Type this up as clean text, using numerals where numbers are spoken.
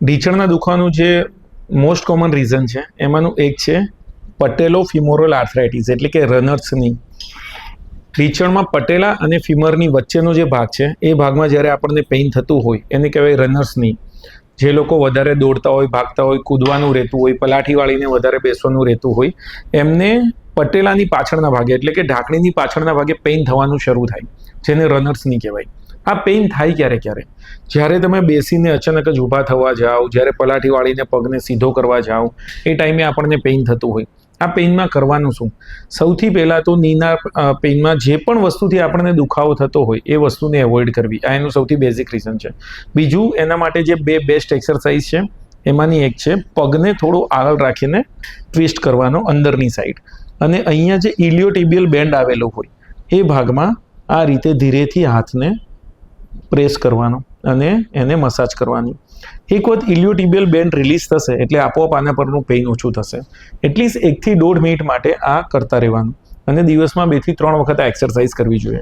ઢીંચણના દુખાવાનું જે most common reason છે એમાંનું એક છે પટેલો ફિમોરલ આર્થરાઇટિસ, એટલે કે રનર્સની. ઢીંચણમાં પટેલા અને ફિમરની વચ્ચેનો જે ભાગ છે એ ભાગમાં જ્યારે આપણને પેઇન થતું હોય એને કહેવાય રનર્સની. જે લોકો વધારે દોડતા હોય, ભાગતા હોય, કૂદવાનું રહેતું હોય, પલાઠી વાળીને વધારે બેસવાનું રહેતું હોય, એમને પટેલાની પાછળના ભાગે એટલે કે ઢાંકણીની પાછળના ભાગે પેઇન થવાનું શરૂ થાય, જેને રનર્સની કહેવાય. આ પેઇન થાય ક્યારે જ્યારે તમે બેસીને અચાનક જ ઊભા થવા જાઓ, જ્યારે પલાઠી વાળીને પગને સીધો કરવા જાઓ, એ ટાઈમે આપણને પેઇન થતું હોય. આ પેઇનમાં કરવાનું શું? સૌથી પહેલાં તો નીના પેઇનમાં જે પણ વસ્તુથી આપણને દુખાવો થતો હોય એ વસ્તુને એવોઇડ કરવી, આ એનું સૌથી બેઝિક રીઝન છે. બીજું, એના માટે જે બે બેસ્ટ એક્સરસાઇઝ છે એમાંની એક છે પગને થોડું આગળ રાખીને ટ્વિસ્ટ કરવાનો અંદરની સાઈડ, અને અહીંયા જે ઇલિયોટિબિયલ બેન્ડ આવેલો હોય એ ભાગમાં આ રીતે ધીરેથી હાથને પ્રેસ કરવાનો અને એને મસાજ કરવાની. એક વખત ઇલિયોટિબિયલ બેન્ડ રિલીઝ થશે એટલે આપોઆપ આના પરનું પેઇન ઓછું થશે. એટલીસ્ટ 1 થી 1.5 મિનિટ માટે આ કરતા રહેવાનું અને દિવસમાં 2 થી 3 વખત આ એક્સરસાઇઝ કરવી જોઈએ.